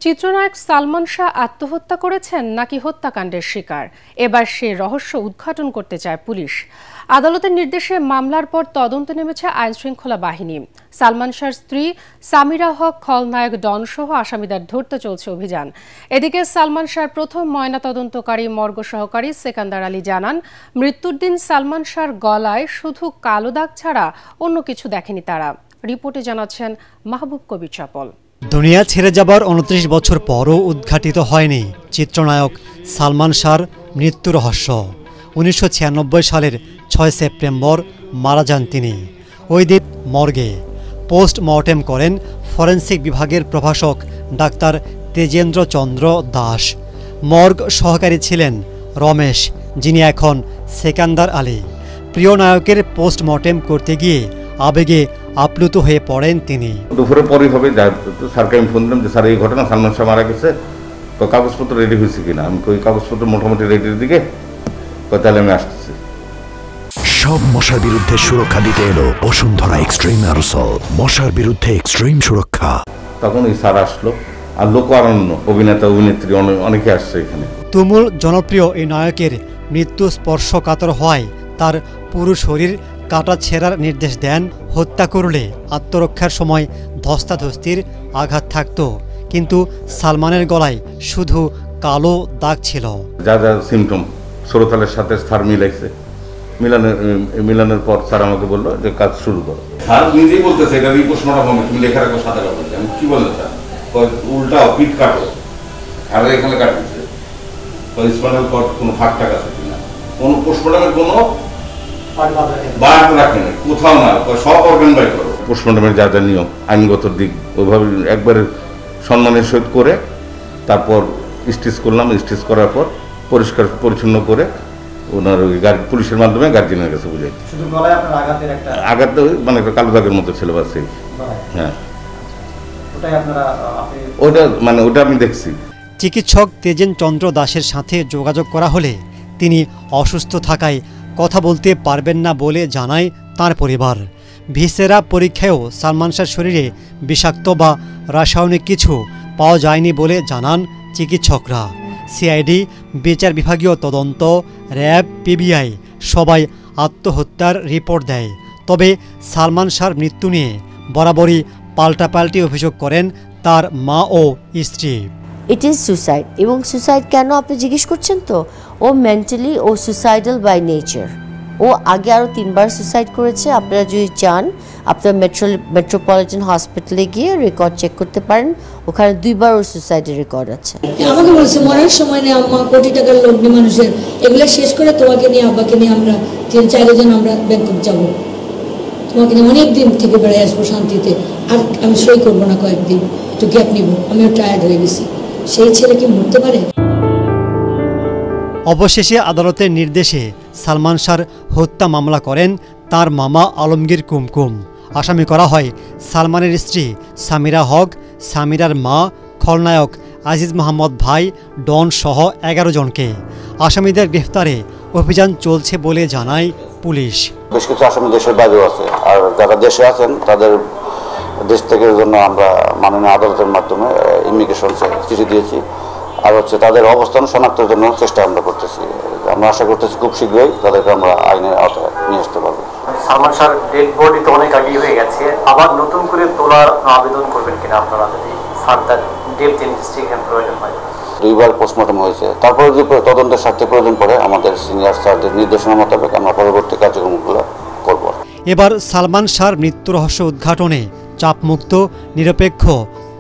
চিত্রনায়ক সালমান শাহ আত্মহত্যা করেছেন নাকি হত্যাকাণ্ডের শিকার, এবার সে রহস্য উদ্ঘাটন করতে চায় পুলিশ। আদালতের নির্দেশে মামলার পর তদন্তে নেমেছে আইনশৃঙ্খলা বাহিনী। সালমান শাহর স্ত্রী সামিরা হক, খলনায়ক ডন সহ আসামিদের ধরতে চলছে অভিযান। এদিকে সালমান শাহর প্রথম ময়নাতদন্তকারী মর্গ সহকারী সেকান্দার আলী জানান, মৃত্যুর দিন সালমান শাহর গলায় শুধু কালো দাগ ছাড়া অন্য কিছু দেখেনি তারা। রিপোর্টে জানাচ্ছেন মাহবুব কবির চপল। দুনিয়া ছেড়ে যাবার ২৯ বছর পরও উদ্ঘাটিত হয়নি চিত্রনায়ক সালমান শাহর মৃত্যু রহস্য। ১৯৯৬ সালের ৬ সেপ্টেম্বর মারা যান তিনি। ওই দিন মর্গে পোস্টমর্টেম করেন ফরেনসিক বিভাগের প্রভাষক ডাক্তার তেজেন্দ্র চন্দ্র দাস। মর্গ সহকারী ছিলেন রমেশ, যিনি এখন সেকান্দার আলী। প্রিয় নায়কের পোস্টমর্টেম করতে গিয়ে আবেগে আপ্লুত হয়ে পড়েন তিনি। দুপুরে পরে হবে, স্যারকে আমি ফোন দিলাম যে স্যার এই ঘটনা, সালমান শাহ মারা গেছে, তো কাগজপত্র রেডি হয়েছে কিনা। আমি ওই কাগজপত্র মোটামুটি রেডির দিকে, তাহলে আমি আসতেছি। সব মশার বিরুদ্ধে সুরক্ষা দিতে এলো বসুন্ধরা এক্সট্রিম অ্যারোসল, মশার বিরুদ্ধে এক্সট্রিম সুরক্ষা। তখন এই স্যার আসলো, আর লোকারণ্য অভিনেতা অভিনেত্রী অনেকে আসছে এখানে। তুমুল জনপ্রিয় এই নায়কের মৃত্যু স্পর্শকাতর হওয়ায় তার পুরো শরীর কাটা ছেঁড়ার নির্দেশ দেন। হত্যা করলে আত্মরক্ষার সময় ধস্তাধস্তির আঘাত থাকত, কিন্তু সালমানের গলায় শুধু কালো দাগ ছিল। যা যা সিমটম শ্রোতালের সাথে স্যার মিলাইছে, মিলানোর পর স্যার আমাকে বললো যে কাজ শুরু করো। স্যার নিজেই বলতেছে এটা রিপোস্টমর্টম হবে, তুমি লেখা রাখো সাদা কাগজে। আমি কি বললেন স্যার? উল্টাও, পিঠ কাটো, আর এখানে কাটতেছে স্পাইনাল কর্ড, কোনো ফাঁক টাক আছে কিনা, কোনো পোস্টমর্টমের কোনো বাদ রাখে না, কোথাও না, সব অর্গান বাই করো। পোস্টমর্টমের যা যা নিয়ম আইনগত দিক ওইভাবে একবারে সম্মানের সহিত করে তারপর স্টিচ করলাম। স্টিচ করার পর পরিষ্কার পরিচ্ছন্ন করে ওনার ওই পুলিশের মাধ্যমে গার্জিয়ানের কাছে বুঝাই। আঘাত মানে একটা কালো দাগের মতো ছিল, বাস। হ্যাঁ, ওটা আমি দেখছি। চিকিৎসক তেজেন চন্দ্র দাসের সাথে যোগাযোগ করা হলে তিনি অসুস্থ থাকায় কথা বলতে পারবেন না বলে জানায় তার পরিবার। ভিসেরা পরীক্ষায়ও সালমান শাহর শরীরে বিষাক্ত বা রাসায়নিক কিছু পাওয়া যায়নি বলে জানান চিকিৎসকরা। সিআইডি, বিচার বিভাগীয় তদন্ত, র্যাব, পিবিআই সবাই আত্মহত্যার রিপোর্ট দেয়। তবে সালমান শাহর মৃত্যু নিয়ে বরাবরই পাল্টাপাল্টি অভিযোগ করেন তার মা ও স্ত্রী। It is suicide. এবং সুসাইড কেন আপনি জিজ্ঞেস করছেন? তো ও মেন্টালি ও সুসাইডাল বাই নেচার। ও আগে আরও 3 বার সুসাইড করেছে। আপনারা যদি চান আপনার মেট্রোপলিটন হসপিটালে গিয়ে রেকর্ড চেক করতে পারেন, ওখানে 2 বার ওর সুসাইডের রেকর্ড আছে। আমাকে বলছে মরার সময় নেই আম্মা, কোটি টাকার লোক নেই মানুষের, এগুলো শেষ করে তোমাকে নিয়ে আব্বাকে নিয়ে আমরা 3-4 জন আমরা ব্যাংকক যাবো, তোমাকে নিয়ে অনেক দিন থেকে বেড়ে আসবো শান্তিতে, আর আমি সই করবো না কয়েকদিন, একটু গ্যাপ নিব, আমিও টায়ার্ড হয়ে গেছি। সেই ছেলে কি মরতে পারে? অবশেষে আদালতের নির্দেশে সালমান শাহর হত্যা মামলা করেন তার মামা আলমগীর কুমকুম। আসামি করা হয় সালমানের স্ত্রী সামিরা হক, সামিরার মা, খলনায়ক আজিজ মোহাম্মদ ভাই, ডন সহ 11 জনকে। আসামিদের গ্রেফতারে অভিযান চলছে বলে জানায় পুলিশ। বেশ কিছু আসামি দেশের বাইরেও আছে, আর যারা দেশে আছেন তাদের দেশ থেকে জন্য আমরা মাননীয় আদালতের মাধ্যমে ইমিগ্রেশন চিঠি দিয়েছি, আর তাদের অবস্থান শনাক্তের জন্য চেষ্টা আমরা করতেছি। আমরা আশা করতেছি খুব শীঘ্রই তাদেরকে আমরা আইনের আওতায় নিয়ে আসতে পারবো। সালমান শাহর ডেড বডি তো অনেক আগেই হয়ে গেছে, আবার নতুন করে তোলার আবেদন করবেন কিনা আপনারা, যদি ফার্দার ডেপথ ইনভেস্টিগেশন প্রয়োজন হয়? 2 বার পোস্টমর্টম হয়েছে, তারপরে যদি তদন্তের স্বার্থে প্রয়োজন পড়ে আমাদের সিনিয়র স্যারদের নির্দেশনা মোতাবেক আমরা পরবর্তী কার্যক্রমগুলো করব। এবার সালমান শাহর মৃত্যু রহস্য উদ্ঘাটনে চাপমুক্ত নিরপেক্ষ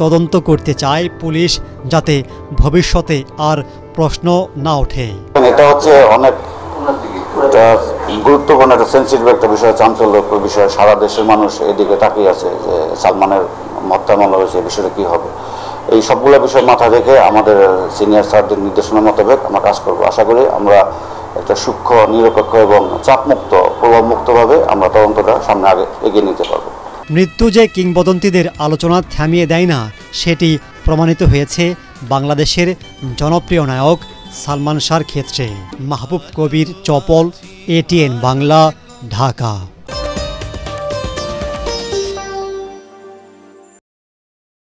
তদন্ত করতে চায় পুলিশ, যাতে ভবিষ্যতে আর প্রশ্ন না ওঠে। এটা অনেক গুরুত্বপূর্ণ একটা সেন্সিটিভ একটা বিষয়, চাঞ্চল্যকর বিষয়। সারা দেশের মানুষ এদিকে তাকিয়ে আছে যে সালমানের হত্যা মামলা হয়েছে, বিষয়টা কী হবে। এই সবগুলো বিষয় মাথায় রেখে আমাদের সিনিয়র স্যারদের নির্দেশনা মোতাবেক আমরা কাজ করব। আশা করি আমরা একটা সূক্ষ্ম, নিরপেক্ষ এবং চাপমুক্ত, প্রভাবমুক্তভাবে আমরা তদন্তটা সামনে আগে এগিয়ে নিতে পারবো। মৃত্যু যে কিংবদন্তিদের আলোচনা থামিয়ে দেয় না, সেটি প্রমাণিত হয়েছে বাংলাদেশের জনপ্রিয় নায়ক সালমান শাহর ক্ষেত্রে। মাহবুব কবির চপল, ATN বাংলা, ঢাকা।